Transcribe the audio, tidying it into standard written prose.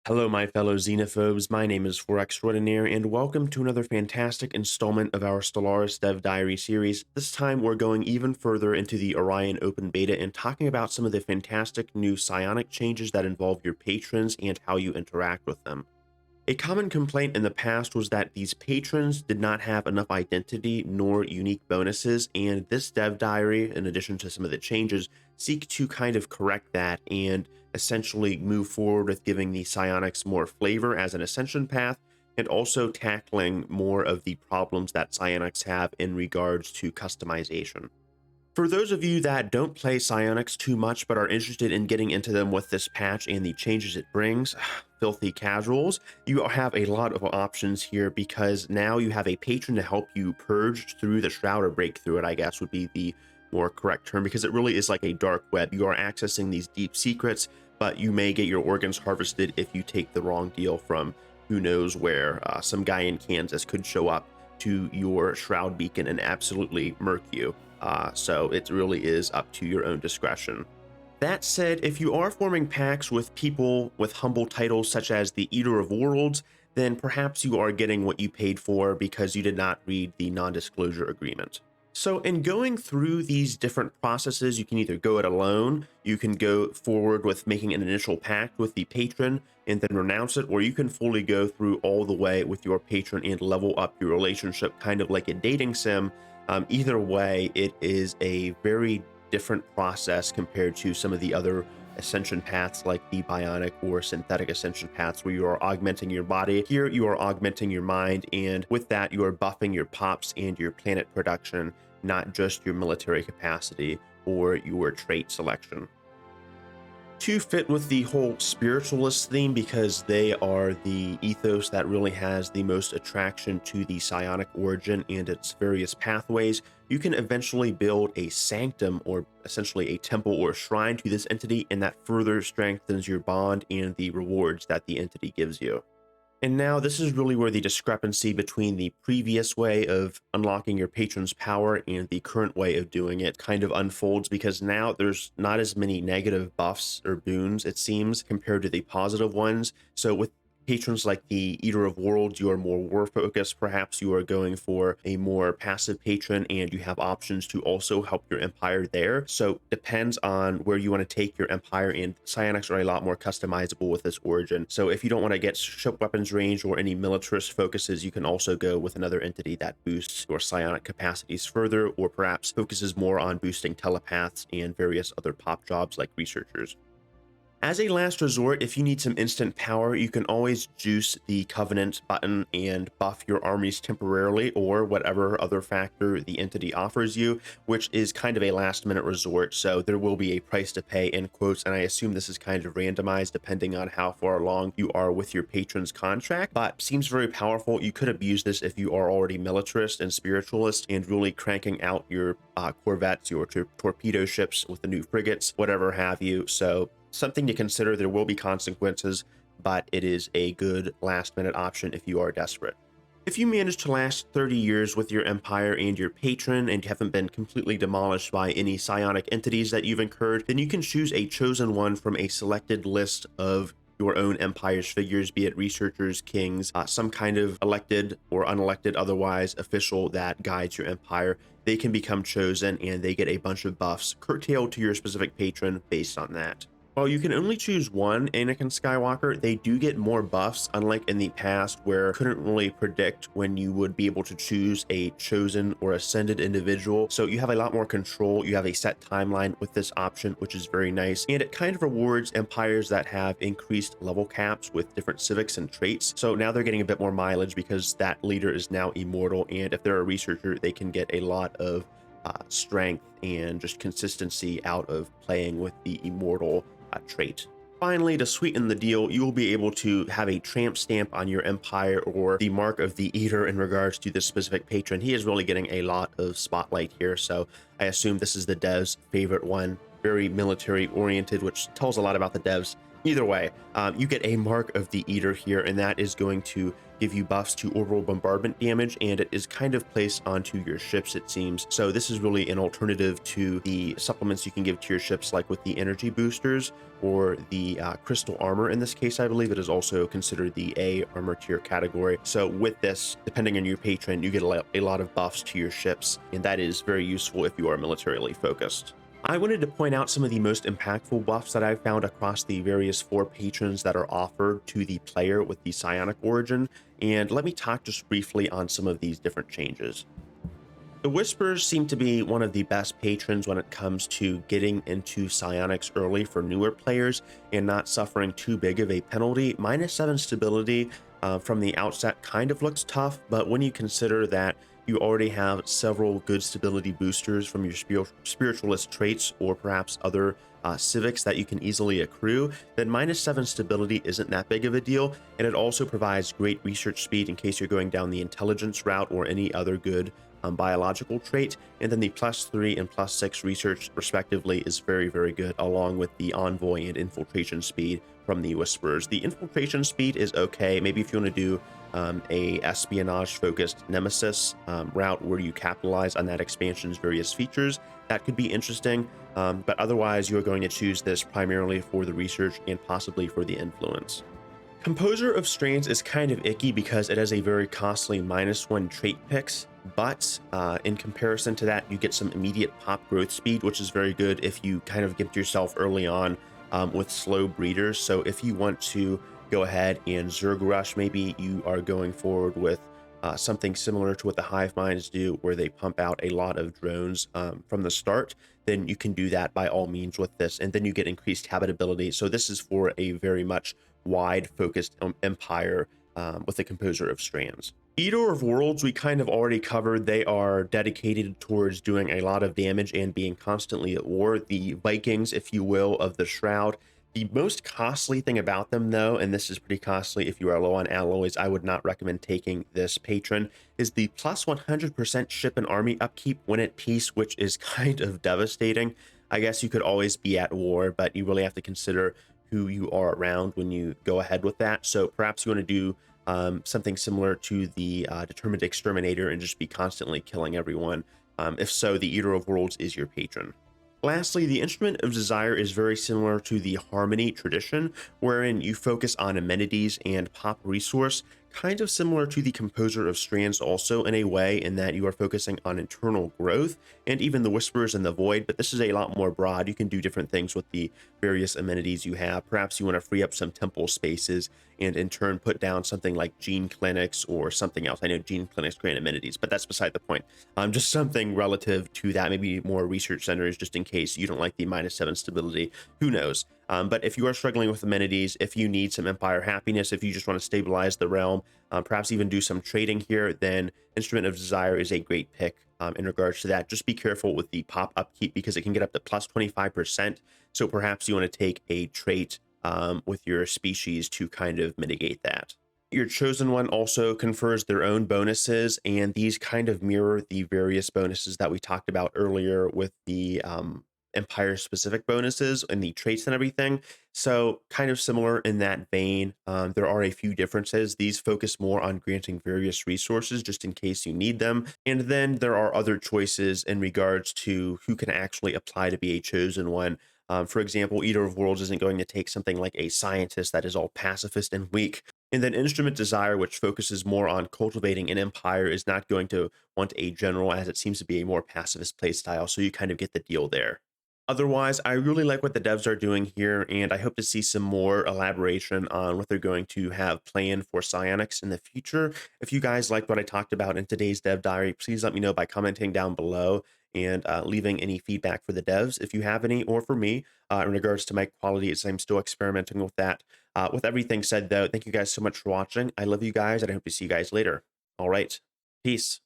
Hello, my fellow xenophobes. My name is Forex Extraordinaire, and welcome to another fantastic installment of our Stellaris Dev Diary series. This time, we're going even further into the Orion Open Beta and talking about some of the fantastic new psionic changes that involve your patrons and how you interact with them. A common complaint in the past was that these patrons did not have enough identity nor unique bonuses, and this dev diary, in addition to some of the changes, seek to kind of correct that and essentially move forward with giving the psionics more flavor as an ascension path, and also tackling more of the problems that psionics have in regards to customization. For those of you that don't play psionics too much but are interested in getting into them with this patch and the changes it brings, filthy casuals, you have a lot of options here because now you have a patron to help you purge through the shroud, or break through it, I guess would be the more correct term, because it really is like a dark web. You are accessing these deep secrets, but you may get your organs harvested if you take the wrong deal from who knows where. Some guy in Kansas could show up to your shroud beacon and absolutely murk you. So it really is up to your own discretion. That said, if you are forming packs with people with humble titles such as the Eater of Worlds, then perhaps you are getting what you paid for because you did not read the non-disclosure agreement. So in going through these different processes, you can either go it alone, you can go forward with making an initial pact with the patron and then renounce it, or you can fully go through all the way with your patron and level up your relationship, kind of like a dating sim. Either way, it is a very different process compared to some of the other ascension paths like the bionic or synthetic ascension paths, where you are augmenting your body. Here you are augmenting your mind, and with that you are buffing your pops and your planet production, not just your military capacity or your trait selection. To fit with the whole spiritualist theme, because they are the ethos that really has the most attraction to the psionic origin and its various pathways, you can eventually build a sanctum, or essentially a temple or shrine to this entity, and that further strengthens your bond and the rewards that the entity gives you. And now this is really where the discrepancy between the previous way of unlocking your patron's power and the current way of doing it kind of unfolds, because now there's not as many negative buffs or boons, it seems, compared to the positive ones. So with patrons like the Eater of Worlds, you are more war focused. Perhaps you are going for a more passive patron, and you have options to also help your empire there. So depends on where you want to take your empire, and psionics are a lot more customizable with this origin. So if you don't want to get ship weapons range or any militarist focuses, you can also go with another entity that boosts your psionic capacities further, or perhaps focuses more on boosting telepaths and various other pop jobs like researchers. As a last resort, if you need some instant power, you can always juice the Covenant button and buff your armies temporarily, or whatever other factor the entity offers you, which is kind of a last minute resort. So there will be a price to pay, in quotes, and I assume this is kind of randomized depending on how far along you are with your patron's contract, but seems very powerful. You could abuse this if you are already militarist and spiritualist and really cranking out your corvettes, your torpedo ships with the new frigates, whatever have you. So something to consider. There will be consequences, but it is a good last minute option if you are desperate. If you manage to last 30 years with your empire and your patron, and you haven't been completely demolished by any psionic entities that you've incurred, then you can choose a chosen one from a selected list of your own empire's figures, be it researchers, kings, some kind of elected or unelected otherwise official that guides your empire. They can become chosen, and they get a bunch of buffs curtailed to your specific patron based on that. While you can only choose one Anakin Skywalker, they do get more buffs, unlike in the past where you couldn't really predict when you would be able to choose a chosen or ascended individual. So you have a lot more control. You have a set timeline with this option, which is very nice. And it kind of rewards empires that have increased level caps with different civics and traits. So now they're getting a bit more mileage because that leader is now immortal. And if they're a researcher, they can get a lot of strength and just consistency out of playing with the immortal trait. Finally, to sweeten the deal, you will be able to have a tramp stamp on your empire, or the mark of the Eater in regards to this specific patron. He is really getting a lot of spotlight here, so I assume this is the dev's favorite one. Very military oriented, which tells a lot about the devs Either way, you get a Mark of the Eater here, and that is going to give you buffs to orbital bombardment damage, and it is kind of placed onto your ships, it seems. So this is really an alternative to the supplements you can give to your ships, like with the energy boosters or the crystal armor. In this case, I believe it is also considered the A armor tier category. So with this, depending on your patron, you get a lot of buffs to your ships, and that is very useful if you are militarily focused. I wanted to point out some of the most impactful buffs that I've found across the various 4 patrons that are offered to the player with the psionic origin, and let me talk just briefly on some of these different changes. The Whispers seem to be one of the best patrons when it comes to getting into psionics early for newer players and not suffering too big of a penalty. -7 stability from the outset kind of looks tough, but when you consider that you already have several good stability boosters from your spiritualist traits or perhaps other civics that you can easily accrue, then -7 stability isn't that big of a deal, and it also provides great research speed in case you're going down the intelligence route or any other good biological trait. And then the +3 and +6 research respectively is very, very good, along with the envoy and infiltration speed from the Whisperers. The infiltration speed is okay. Maybe if you want to do a espionage focused nemesis route where you capitalize on that expansion's various features, that could be interesting. But otherwise, you're going to choose this primarily for the research and possibly for the influence. Composer of Strains is kind of icky because it has a very costly -1 trait picks, but in comparison to that, you get some immediate pop growth speed, which is very good if you kind of gift yourself early on with slow breeders. So if you want to go ahead and Zerg Rush, maybe you are going forward with something similar to what the Hive Minds do, where they pump out a lot of drones from the start, then you can do that by all means with this, and then you get increased habitability. So this is for a very much wide focused empire with the Composer of Strands. Eater of Worlds we kind of already covered. They are dedicated towards doing a lot of damage and being constantly at war. The Vikings, if you will, of the Shroud. The most costly thing about them, though, and this is pretty costly if you are low on alloys, I would not recommend taking this patron, is the plus 100% ship and army upkeep when at peace, which is kind of devastating. I guess you could always be at war, but you really have to consider who you are around when you go ahead with that. So perhaps you want to do something similar to the Determined Exterminator and just be constantly killing everyone. If so, the Eater of Worlds is your patron. Lastly, the Instrument of Desire is very similar to the Harmony tradition, wherein you focus on amenities and pop resource, kind of similar to the Composer of Strands also in a way, in that you are focusing on internal growth and even the Whispers and the Void, but this is a lot more broad. You can do different things with the various amenities you have. Perhaps you want to free up some temple spaces and in turn put down something like gene clinics or something else. I know gene clinics grant amenities, but that's beside the point. Just something relative to that, maybe more research centers, just in case you don't like the -7 stability. Who knows? But if you are struggling with amenities, if you need some empire happiness, if you just want to stabilize the realm, perhaps even do some trading here, then Instrument of Desire is a great pick in regards to that. Just be careful with the pop upkeep because it can get up to plus 25%. So perhaps you want to take a trait with your species to kind of mitigate that. Your chosen one also confers their own bonuses, and these kind of mirror the various bonuses that we talked about earlier with the empire specific bonuses and the traits and everything. So kind of similar in that vein. There are a few differences. These focus more on granting various resources just in case you need them. And then there are other choices in regards to who can actually apply to be a chosen one. For example, Eater of Worlds isn't going to take something like a scientist that is all pacifist and weak. And then Instrument Desire, which focuses more on cultivating an empire, is not going to want a general, as it seems to be a more pacifist playstyle. So you kind of get the deal there. Otherwise, I really like what the devs are doing here, and I hope to see some more elaboration on what they're going to have planned for psionics in the future. If you guys liked what I talked about in today's dev diary, please let me know by commenting down below and leaving any feedback for the devs if you have any, or for me in regards to mic quality, as I'm still experimenting with that. With everything said, though, thank you guys so much for watching. I love you guys, and I hope to see you guys later. All right, peace.